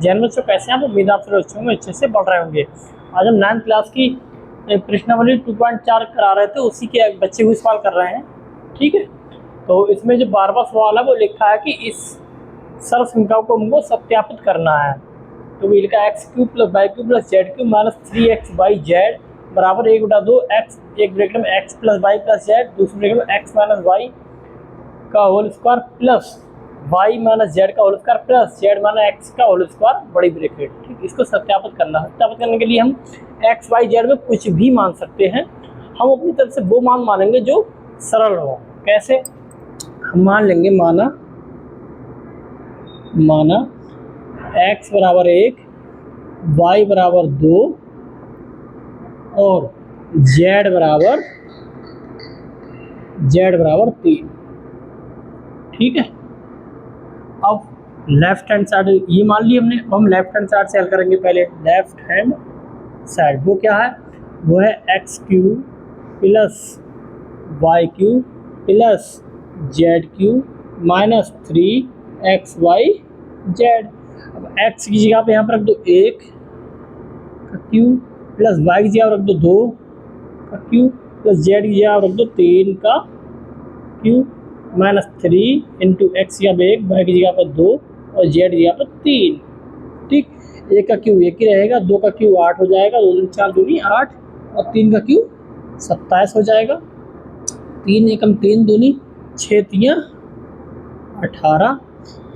जैन बच्चों कैसे हैं आप? उम्मीद आप सभी बच्चों में अच्छे से पढ़ रहे होंगे। आज हम 9th क्लास की प्रश्नावली 2.4 करा रहे थे, उसी के बच्चे को सवाल कर रहे हैं। ठीक है, तो इसमें जो 12वां सवाल है वो लिखा है कि इस सरल संख्या को हमको सत्यापित करना है। तो ये लिखा है x³ + y³ + z³ - 3xyz बराबर 1/2 x, एक ब्रैकेट में x + y + z, दूसरे ब्रैकेट में x - y का whole square plus y - z का whole square plus z - x का होल स्क्वायर बड़ी ब्रैकेट। ठीक, इसको सत्यापित करना है। सत्यापित करने के लिए हम x y z में कुछ भी मान सकते हैं। हम अपनी तरफ से वो मान मानेंगे जो सरल हो। कैसे? हम मान लेंगे माना x बराबर 1, y बराबर 2 और z बराबर 3। ठीक है, अब लेफ्ट हैंड साइड ये मान ली हमने। हम लेफ्ट हैंड साइड से हल करेंगे। पहले लेफ्ट हैंड साइड वो क्या है? वो है x³ + y³ + z³ - 3xyz। अब x की जगह पे यहाँ पर रख दो 1 का क्यूब प्लस y की जगह रख दो 2 का क्यूब प्लस z की जगह रख दो 3 का क्यूब -3 इंटू x की जगह 1, y की जगह पर 2 और z की जगह पर 3। ठीक, 1 का क्यूब 1 ही रहेगा, 2 का क्यूब 8 हो जाएगा, 2 दूनी 4 दूनी 8 और 3 का क्यूब 27 हो जाएगा। 3 एकम 3 दूनी 6 तियाँ 18,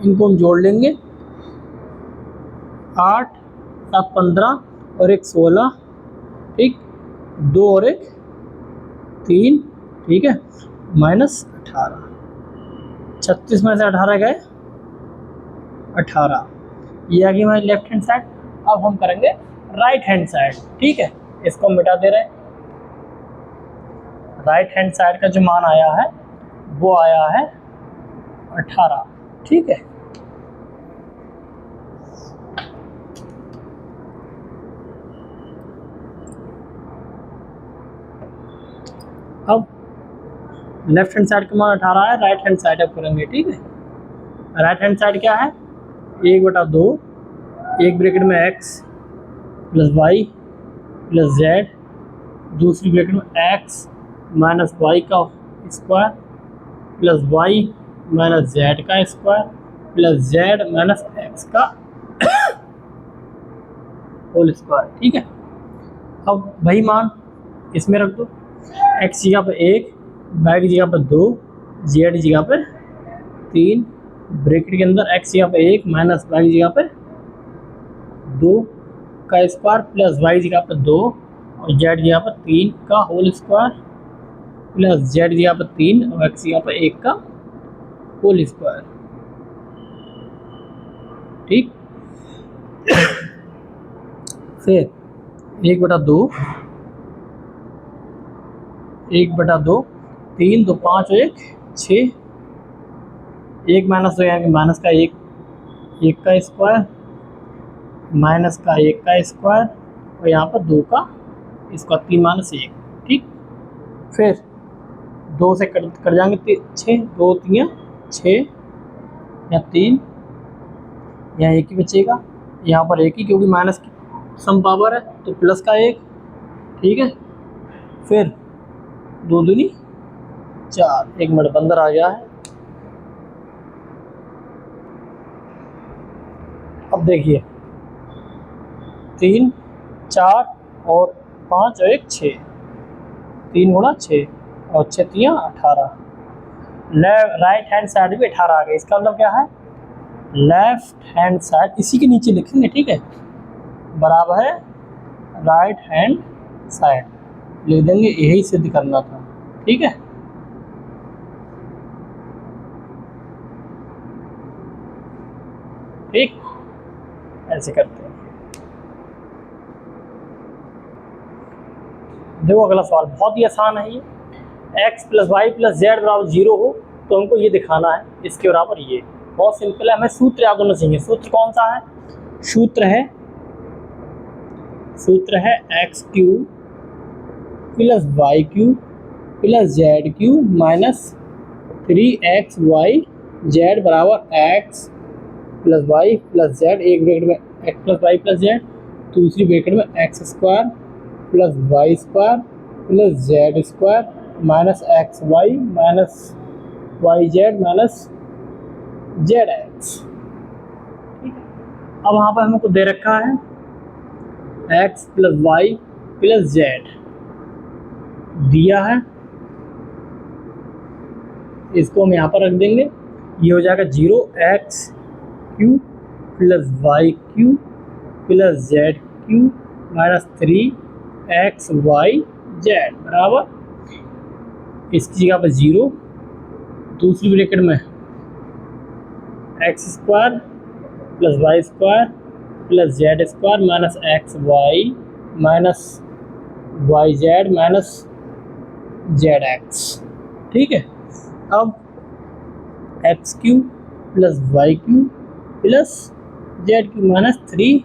इनको हम जोड़ लेंगे। 8 7 15 और 1 16। ठीक, 2 और 1 3। ठीक है, -18, 36 में से 18 गए 18। ये आ गई हमारी लेफ्ट हैंड साइड। अब हम करेंगे राइट हैंड साइड। ठीक है, इसको हम मिटा दे रहे हैं। राइट हैंड साइड का जो मान आया है वो आया है 18। ठीक है, अब लेफ्ट हैंड साइड का मान 18 है, राइट हैंड साइड अब करेंगे। ठीक है, राइट हैंड साइड क्या है? 1/2, एक ब्रैकेट में x + y + z, दूसरी ब्रैकेट में x - y का स्क्वायर प्लस y - z का स्क्वायर प्लस z - x का होल स्क्वायर। ठीक है, अब वही मान इसमें रख दो। x की जगह पर 1, y की जगह पर 2, z की जगह पर 3, ब्रैकेट के अंदर x की जगह पर 1 माइनस y की जगह पर 2 का स्क्वायर प्लस y की जगह पर 2 और z की जगह पर 3 का होल स्क्वायर प्लस z की जगह पर 3 और x की जगह पर 1 का होल स्क्वायर। ठीक, फिर 1/2, 3 2 5 और 1 6, 1 माइनस 2 यहाँ माइनस का 1 का स्क्वायर माइनस का 1 का स्क्वायर और यहाँ पर 2 का स्क्वायर, 3 - 1। ठीक, फिर 2 से कट जाएंगे 6, 2 3 6 या 3, यहाँ 1 ही बचेगा, यहाँ पर 1 ही क्योंकि माइनस की सम पावर है तो प्लस का 1। ठीक है, फिर 2 दूनी 4, 1 मिनट बंदर आ गया है। अब देखिए 3 4 और 5 और 1 6, 3 गुणा 6 और 6 3 18। राइट हैंड साइड भी 18 आ गया। इसका मतलब क्या है? लेफ्ट हैंड साइड इसी के नीचे लिखेंगे। ठीक है, बराबर है राइट हैंड साइड लिख देंगे, यही सिद्ध करना था। ठीक है, ठीक, ऐसे करते हैं। देखो अगला सवाल बहुत ही आसान है। ये x + y + z बराबर 0 हो तो हमको ये दिखाना है इसके बराबर ये। बहुत सिंपल है, हमें सूत्र याद होना चाहिए। सूत्र कौन सा है? सूत्र है x³ + y³ + z³ - 3xyz बराबर x plus Y plus Z, एक ब्रैकेट में X plus Y plus Z, दूसरी ब्रैकेट में X square plus Y square plus Z square minus X Y minus Y Z minus Z X. ठीक है, अब वहाँ पर हमको दे रखा है X plus Y plus Z दिया है, इसको हम यहाँ पर रख देंगे, ये हो जाएगा 0 X cube plus Y cube plus Z cube minus 3 X Y Z बराबर, इसकी जगह पर 0, दूसरी ब्रैकेट में X square plus Y square plus Z square minus X Y minus Y Z minus Z X. ठीक है, अब X cube plus Y cube plus Z cube minus 3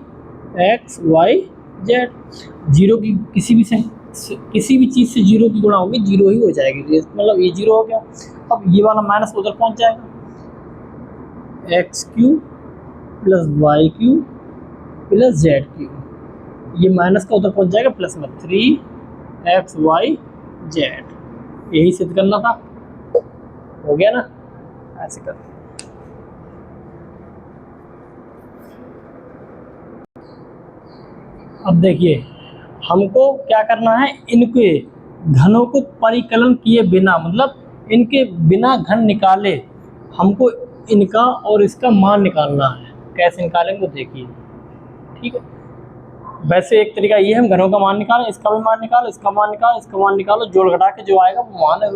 X Y Z. Zero की किसी भी चीज़ से zero की गुणा होगी जीरो ही हो जाएगी, मतलब ये जीरो हो गया। अब ये वाला माइनस उधर पहुंच जाएगा, X cube plus Y cube plus Z cube, ये माइनस का उधर पहुंच जाएगा प्लस में 3 एक्स वाई जेड। यही सिद्ध करना था, हो गया ना, ऐसे कर। अब देखिए हमको क्या करना है, इनके घनों को परिकलन किए बिना, मतलब इनके बिना घन निकाले हमको इनका और इसका मान निकालना है। कैसे निकालेंगे देखिए। ठीक है, वैसे एक तरीका ये है, हम घनों का मान निकालें, इसका भी मान निकालो, इसका मान निकालो, इसका मान निकालो, जोड़ घटा के जो आएगा वो मान है,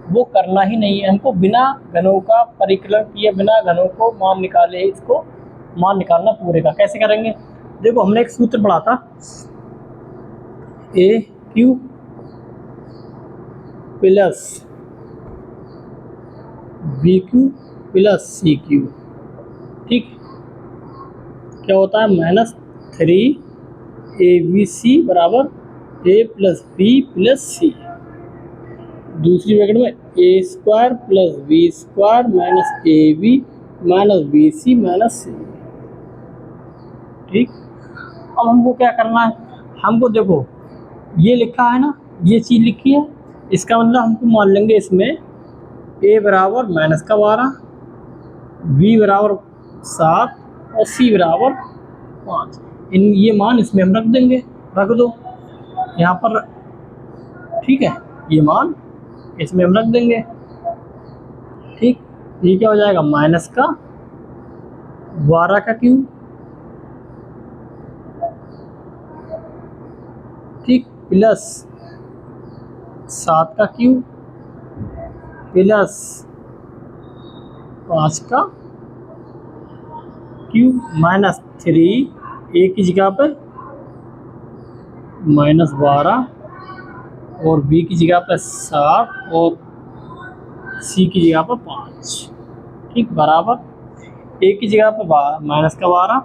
वो करना ही नहीं है हमको। बिना घनों का परिकलन किए बिना घनों को मान निकाले इसको मान निकालना पूरे का। कैसे करेंगे देखो, हमने एक सूत्र पढ़ा था, A cube plus B cube plus C cube. ठीक, क्या होता है, -3 ABC बराबर A plus B plus C. दूसरी ब्रैकेट में A square plus B square minus A B minus B C minus C. ठीक, अब हमको क्या करना है, हमको देखो ये लिखा है ना, ये चीज़ लिखी है, इसका मतलब हमको मान लेंगे इसमें ए बराबर -12, बी बराबर 7 और सी बराबर 5। इन ये मान इसमें हम रख देंगे, रख दो यहाँ पर। ठीक है, ये मान इसमें हम रख देंगे। ठीक, ये क्या हो जाएगा, माइनस का 12 का क्यूब, ठीक, प्लस 7 का क्यूब प्लस 5 का क्यूब माइनस 3 ए की जगह पर -12 और बी की जगह पर 7 और सी की जगह पर 5। ठीक, बराबर ए की जगह पर माइनस का 12,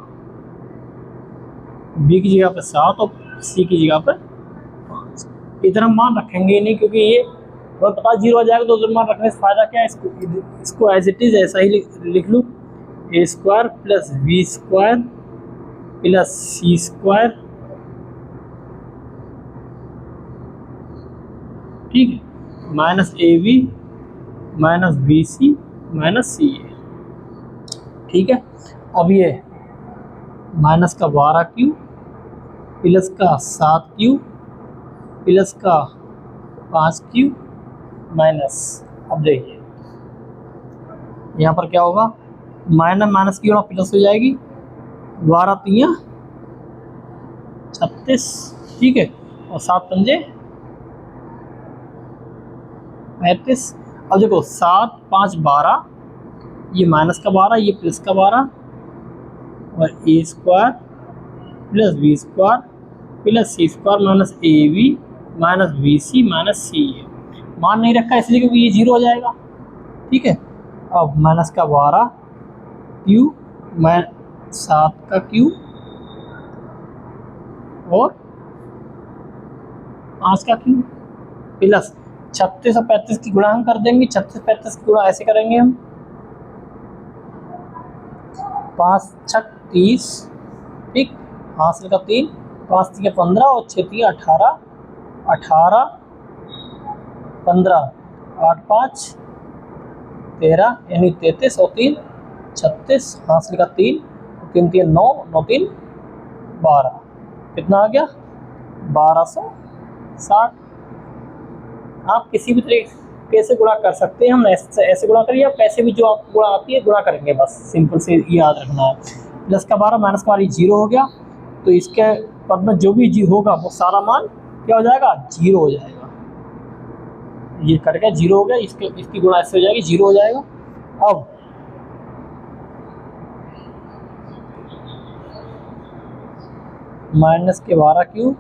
बी की जगह पर 7 और सी की जगह पर 5। इधर हम मान रखेंगे नहीं, क्योंकि ये हमें पता 0 आ जाएगा, तो उधर मान रखने से फ़ायदा क्या है। इसको एज इट इज़ ऐसा ही लिख लूँ, A square plus B square plus C square. ठीक है, minus A B minus B C minus C A. ठीक है, अब ये माइनस का 12 क्यू प्लस का 7 क्यू प्लस का 5 क्यू माइनस, अब देखिए यहाँ पर क्या होगा, माइनस की गुणा प्लस हो जाएगी, 12 3 36। ठीक है, और 7 पंजे 35। अब देखो 7 5 12, ये माइनस का 12, ये प्लस का 12 और A square plus B square plus C square minus A B minus B C minus C A. मान नहीं रखा इसलिए क्योंकि ये 0 हो जाएगा। ठीक है, अब माइनस का 12 क्यू 7 का क्यू और 5 का क्यू प्लस 36 और 35 की गुणा हम कर देंगे। 36 35 की गुणा ऐसे करेंगे हम, 5 छक 30, ठीक, हासिल का 3, 5 3 15 और 6 3 18, 18 15 8 5 13 यानी 33 और 3 36, हासिल का 3, 3 3 9, 9 3 12, कितना आ गया 1260। आप किसी भी तरीके से गुणा कर सकते हैं, हम ऐसे गुणा करिए, आप कैसे भी जो आपको गुणा आती है गुणा करेंगे, बस सिंपल से याद रखना है। प्लस का 12 माइनस का 12 जीरो हो गया, तो इसके पद में जो भी जी होगा वो सारा मान क्या हो जाएगा, जीरो हो जाएगा। ये कट गया, जीरो हो गया, इसकी गुणा ऐसे हो जाएगी, जीरो हो जाएगा। अब माइनस के 12 क्यू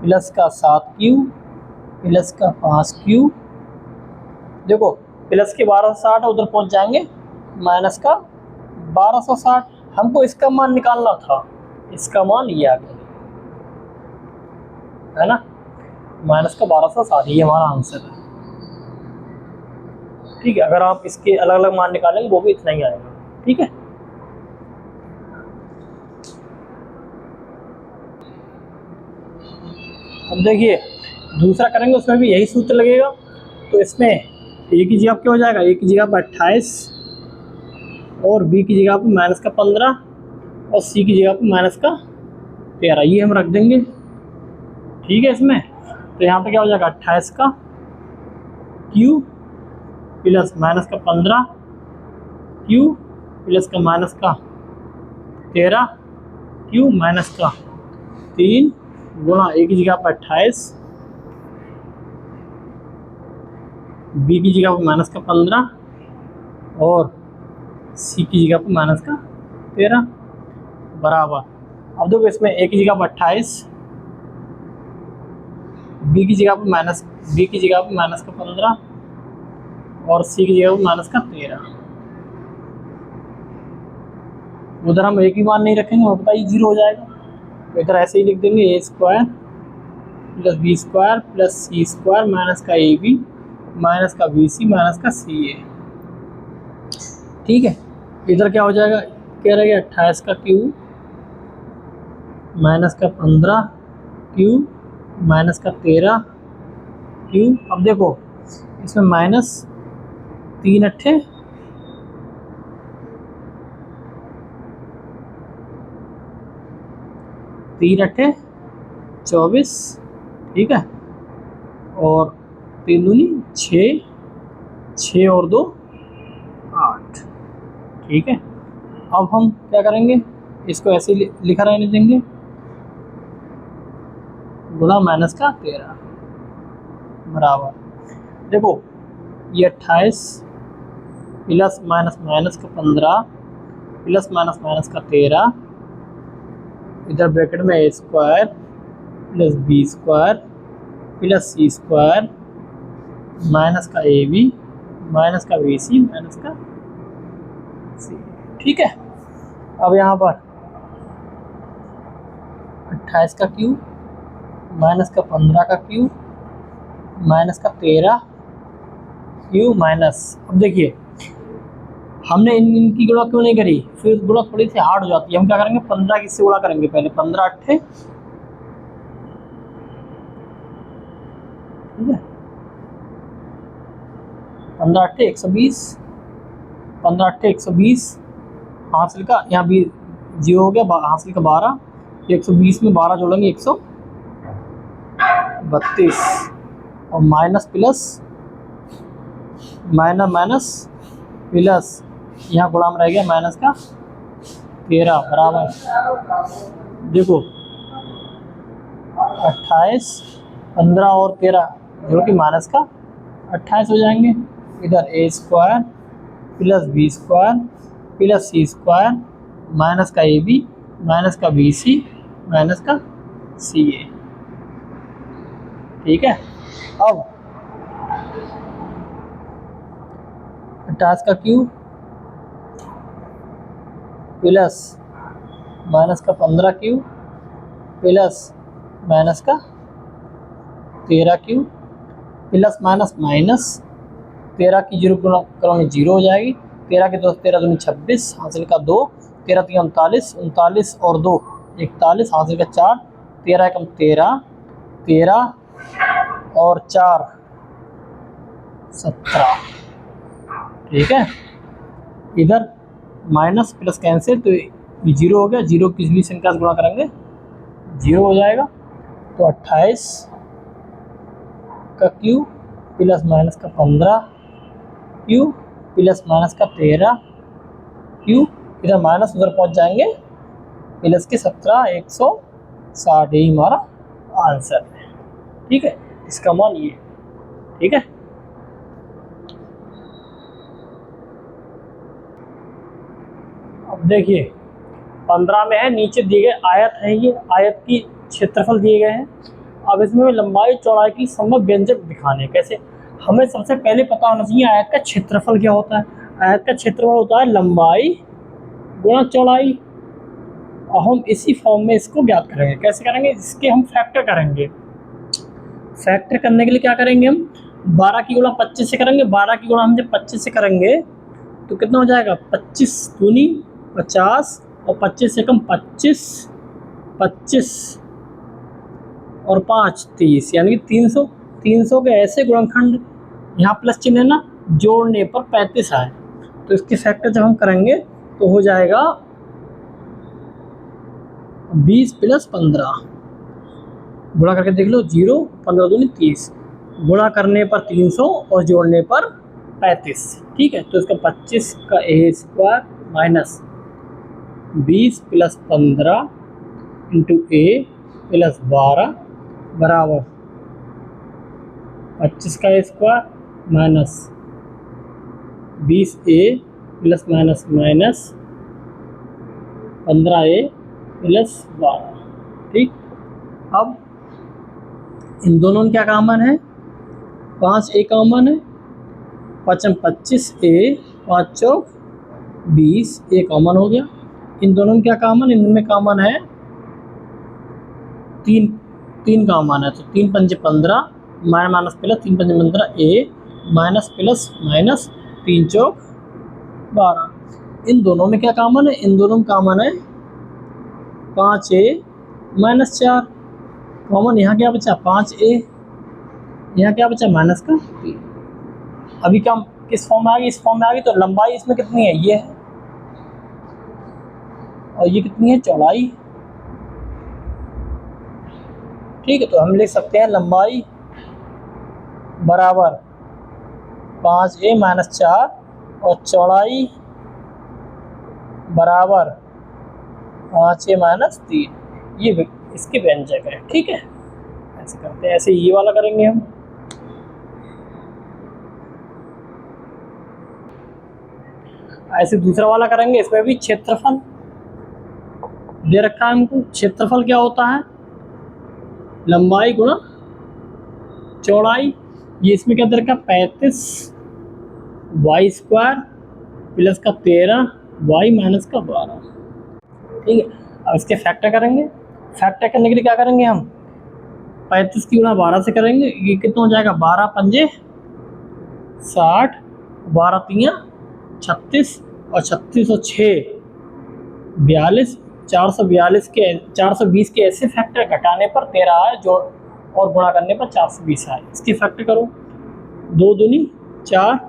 प्लस का 7 क्यू प्लस का 5 क्यू, देखो प्लस के 1260 उधर पहुंच जाएंगे, माइनस का 1260, हमको इसका मान निकालना था, इसका मान ये आ गया, है ना, माइनस का 1260, ये हमारा आंसर है। ठीक है, अगर आप इसके अलग अलग मान निकालेंगे वो भी इतना ही आएगा। ठीक है, अब देखिए दूसरा करेंगे, उसमें भी यही सूत्र लगेगा। तो इसमें ए की जगह क्या हो जाएगा, ए की जगह पर 28 और बी की जगह पर माइनस का 15 और सी की जगह पर माइनस का 13, ये हम रख देंगे। ठीक है, इसमें तो यहाँ पे क्या हो जाएगा 28 का क्यू प्लस माइनस का 15 क्यू प्लस का माइनस का 13 क्यू माइनस का 3 गुणा ए की जगह पर 28, बी की जगह पर माइनस का 15 और सी की जगह पर माइनस का 13 बराबर। अब देखो इसमें ए की जगह पर 28, बी की जगह पर माइनस का 15 और सी की जगह पर माइनस का 13। उधर हम एक ही मान नहीं रखेंगे, वो बताइए जीरो हो जाएगा, तो इधर ऐसे ही लिख देंगे A square plus B square plus C square minus का ए बी माइनस का बी सी माइनस का सी ए। ठीक है, इधर क्या हो जाएगा, कह रहे हैं 28 का क्यू माइनस का 15 क्यू माइनस का 13 क्यू। अब देखो इसमें माइनस 3 अट्ठे 24, ठीक है, और 3 दूनी 6, 6 और 2 8। ठीक है, अब हम क्या करेंगे, इसको ऐसे लिखा रहने देंगे, गुणा माइनस का 13 बराबर। देखो ये 28 प्लस माइनस का 15 प्लस माइनस का 13, इधर ब्रैकेट में A square plus B square plus C square minus का ए बी माइनस का बी सी माइनस का सी। ठीक है, अब यहाँ पर 28 का क्यू माइनस का 15 का क्यू माइनस का 13 क्यू माइनस, अब देखिए हमने इनकी गुणा क्यों नहीं करी, फिर गुणा थोड़ी सी हार्ड हो जाती है। हम क्या करेंगे 15 किससे गुणा करेंगे, पहले 15 अट्ठे, ठीक है, 15 अट्ठे 120, 15 अट्ठे 120, हासिल का यहाँ भी जीरो हो गया, हासिल का 12, 120 में 12 जोड़ेंगे 132 और माइनस प्लस माइनस प्लस यहाँ गुणा में रह गया माइनस का 13 बराबर। देखो 28, 15 और 13 जो कि माइनस का 28 हो जाएंगे। इधर A square plus B square plus C square minus का ए बी माइनस का बी सी माइनस का सी ए। ठीक है, अब 28 का क्यूब प्लस माइनस का 15 क्यूब प्लस माइनस का 13 क्यूब प्लस माइनस 13 की जीरो करोगे जीरो हो जाएगी, 13 के 2 13 दूनी 26, हासिल का 2, 13 3 39, 39 और 2 41, हासिल का 4, 13 एकम 13, 13 और 4 17। ठीक है, इधर माइनस प्लस कैंसिल, तो ये 0 हो गया, 0 किसी भी संख्या से गुणा करेंगे 0 हो जाएगा। तो 28 का क्यू प्लस माइनस का 15 क्यू प्लस माइनस का 13 क्यू, इधर माइनस उधर पहुंच जाएंगे, प्लस के 17, 160, यही हमारा आंसर है। ठीक है, इसका मान ये। ठीक है, अब देखिए 15 में है, नीचे दिए गए आयत है, ये आयत की क्षेत्रफल दिए गए हैं। अब इसमें लंबाई चौड़ाई की संभव व्यंजक दिखाने, कैसे, हमें सबसे पहले पता होना चाहिए आयत का क्षेत्रफल क्या होता है। आयत का क्षेत्रफल होता है लंबाई गुणा चौड़ाई, और हम इसी फॉर्म में इसको ज्ञात करेंगे। कैसे करेंगे, इसके हम फैक्टर करेंगे। फैक्टर करने के लिए क्या करेंगे, हम 12 की गुणा 25 से करेंगे। 12 की गुणा हम जब 25 से करेंगे तो कितना हो जाएगा, 25 दूनी 50 और 25 से कम 25, 25 और 5 30, यानी कि 300। 300 के ऐसे गुणनखंड, यहाँ प्लस चिन्ह है ना, जोड़ने पर 35 आए, तो इसके फैक्टर जब हम करेंगे तो हो जाएगा 20 प्लस 15, गुणा करके देख लो, 0 15 दूनी 30, गुणा करने पर 300 और जोड़ने पर 35। ठीक है, तो इसका 25 का ए स्क्वायर माइनस 20 प्लस 15 इंटू ए प्लस 12 बराबर 25 का ए स्क्वायर माइनस 20 ए प्लस माइनस माइनस 15 ए प्लस 12। ठीक, अब इन दोनों में क्या कॉमन है, 5 ए कॉमन है, 5 25 ए, 5 चौक 20, ए कॉमन हो गया। इन दोनों में क्या कॉमन, इनमें कॉमन है 3 कॉमन है, तो 3 पंजे 15 माइनस प्लस 3 पंजे 15 ए माइनस प्लस माइनस 3 चौक 12। इन दोनों में क्या कॉमन है, इन दोनों में कॉमन है 5 ए माइनस 4, कॉमन यहाँ क्या बचा 5 ए, यहाँ क्या बचा माइनस का 3। अभी क्या किस फॉर्म में आ गई, इस फॉर्म में आ गई, तो लंबाई इसमें कितनी है, ये है, और ये कितनी है, चौड़ाई। ठीक है, तो हम लिख सकते हैं लंबाई बराबर 5 ए माइनस 4 और चौड़ाई बराबर 5 ए माइनस 3, ये इसके व्यंजक है। ठीक है, ऐसे करते हैं, ऐसे ये वाला करेंगे हम। ऐसे दूसरा वाला करेंगे, इसमें भी क्षेत्रफल दे रखा है हमको। क्षेत्रफल क्या होता है, लंबाई गुणा चौड़ाई। ये इसमें क्या दे रखा है, 35 वाई स्क्वायर प्लस का 13 वाई माइनस का 12। ठीक है, अब इसके फैक्टर करेंगे। फैक्टर करने के लिए क्या करेंगे, हम 35 की गुणा 12 से करेंगे, ये कितना हो जाएगा, 12 पंजे 60, 12 तियाँ 36 और 36 और 6 42, 420 के ऐसे फैक्टर घटाने पर 13 आए, जो और गुणा करने पर 420 आए। इसके फैक्टर करो, 2 दूनी 4,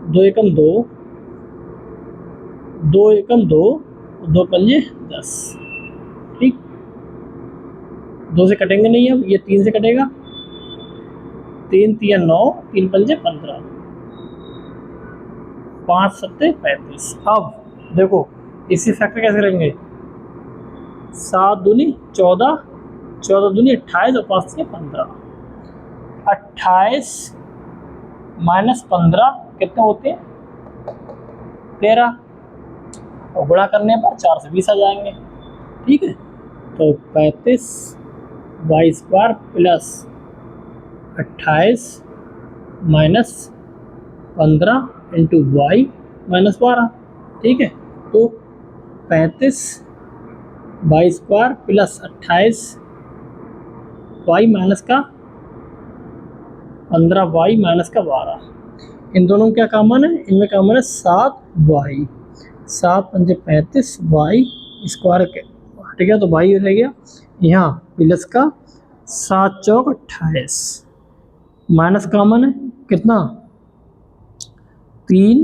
2 एकम 2, 2 एकम 2, 2 पंजे 10। ठीक, 2 से कटेंगे नहीं, अब ये 3 से कटेगा, 3 तिया 9, 3 पंजे 15, 5 सत्ते 35। अब देखो इसी फैक्टर कैसे करेंगे, 7 दूनी 14, 14 दूनी 28 और 5 से 15। 28 माइनस 15 कितने होते हैं, 13, और गुणा करने पर 420 आ जाएंगे। ठीक है, तो 35 Y square plus 28 minus 15 into Y minus 12। ठीक है, तो 35 Y square plus 28 Y minus का 15 वाई माइनस का 12। इन दोनों में क्या कॉमन है, इनमें कॉमन है 7 वाई। 7 पंजे 35 वाई स्क्वायर के हट गया तो वाई रह गया यहाँ प्लस का 7 चौक 28 माइनस कॉमन है कितना 3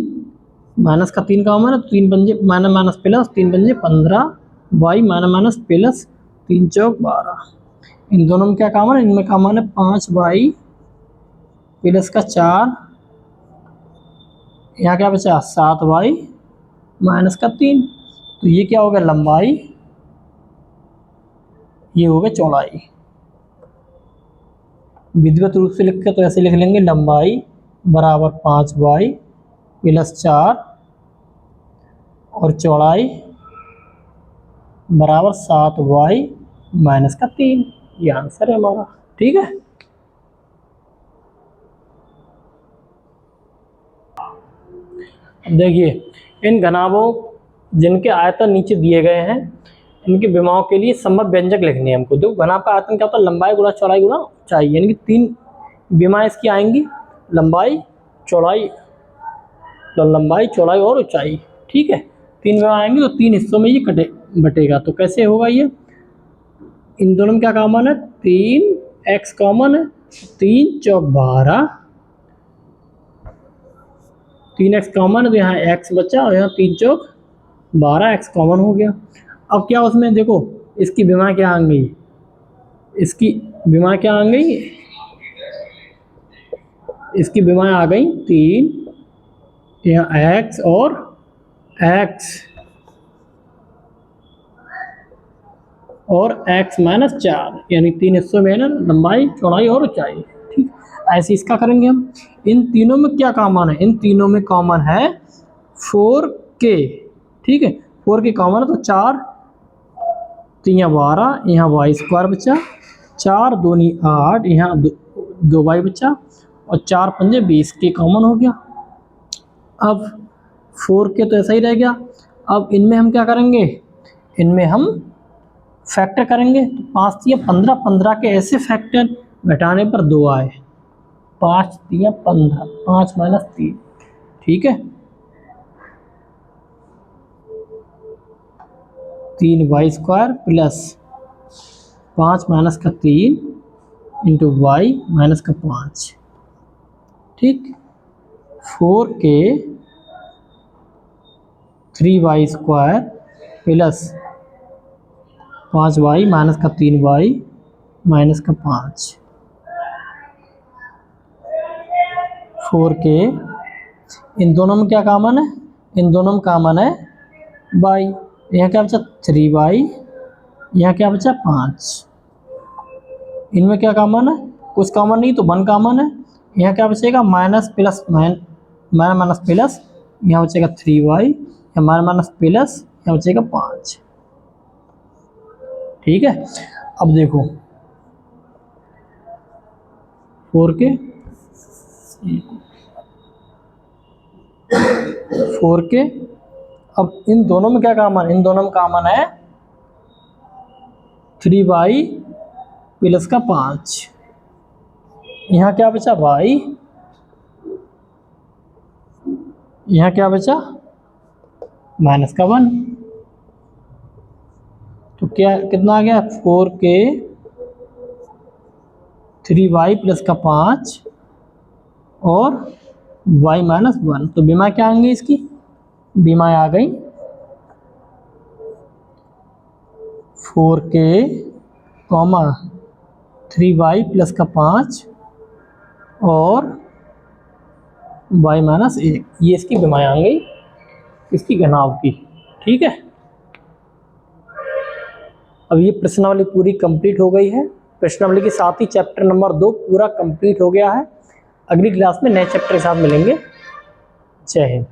माइनस का 3 कॉमन है तो 3 पंजे माइनस माइनस प्लस 3 पंजे 15 वाई माइनस माइनस प्लस 3 चौक 12 इन दोनों में क्या कॉमन है इनमें कॉमन है 5 वाई प्लस का 4 यहाँ क्या बचा 7 वाई माइनस का 3 तो ये क्या हो गया लंबाई ये हो गया चौड़ाई। विधिवत रूप से लिख के तो ऐसे लिख लेंगे लंबाई बराबर 5 वाई प्लस 4 और चौड़ाई बराबर 7 वाई माइनस का 3 ये आंसर है हमारा। ठीक है देखिए इन घनाभों जिनके आयतन नीचे दिए गए हैं इनके विमाओं के लिए संभव व्यंजक लिखने हैं हमको। देखो घनाभ का आयतन क्या होता है लंबाई गुणा चौड़ाई गुणा ऊंचाई यानी कि 3 विमाएं इसकी आएंगी लंबाई चौड़ाई तो लंबाई चौड़ाई और ऊंचाई। ठीक है 3 विमा आएंगी तो 3 हिस्सों में ये बटेगा तो कैसे होगा ये इन दोनों में क्या कॉमन है 3x कॉमन है 3 चौक 12 3x कॉमन है तो यहाँ x बचा और यहाँ 3 चौक 12x कॉमन हो गया। अब क्या उसमें देखो इसकी विमा क्या आ गई इसकी विमा क्या आ गई इसकी विमा आ गई 3 यहाँ x और x माइनस 4 यानी 3 हिस्सों में है ना लंबाई चौड़ाई और ऊंचाई। ठीक ऐसे इसका करेंगे हम। इन तीनों में क्या कॉमन है इन तीनों में कॉमन है 4k। ठीक है 4k कॉमन है तो 4 3 12 यहाँ वाई स्क्वायर बचा 4 दूनी 8 यहाँ 2 वाई बचा और 4 पंजे 20 के कॉमन हो गया। अब 4k तो ऐसा ही रह गया। अब इनमें हम क्या करेंगे इनमें हम फैक्टर करेंगे तो 5 दिया 15 15 के ऐसे फैक्टर घटाने पर 2 आए 5 दिया 15 5 माइनस 3। ठीक है 3 वाई स्क्वायर प्लस 5 माइनस का 3 इंटू वाई माइनस का 5। ठीक 4k 3 Y square plus 5 Y minus का 3 वाई माइनस का 5 4k इन दोनों में क्या कॉमन है इन दोनों में कॉमन है वाई यहाँ क्या बचा 3 वाई यहाँ क्या बचा 5 इनमें क्या कॉमन है कुछ कॉमन नहीं तो 1 कॉमन है यहाँ क्या बचेगा माइनस प्लस माइनस प्लस यहाँ बचेगा 3 वाई यहाँ माइनस प्लस यहाँ बचेगा 5। ठीक है अब देखो 4k अब इन दोनों में क्या कॉमन इन दोनों में कॉमन है 3 वाई प्लस का 5 यहाँ क्या बचा वाई यहाँ क्या बचा माइनस का 1 तो क्या कितना आ गया 4k 3 वाई प्लस का 5 और y माइनस 1 तो बीमा क्या आएंगे इसकी बीमा आ गई 4k 3 वाई प्लस का 5 और y माइनस 1 ये इसकी बीमाएँ आ गई इसकी घनाभ की। ठीक है अब ये प्रश्नावली पूरी कंप्लीट हो गई है। प्रश्नावली के साथ ही चैप्टर नंबर 2 पूरा कंप्लीट हो गया है। अगली क्लास में नए चैप्टर के साथ मिलेंगे। जय हिंद।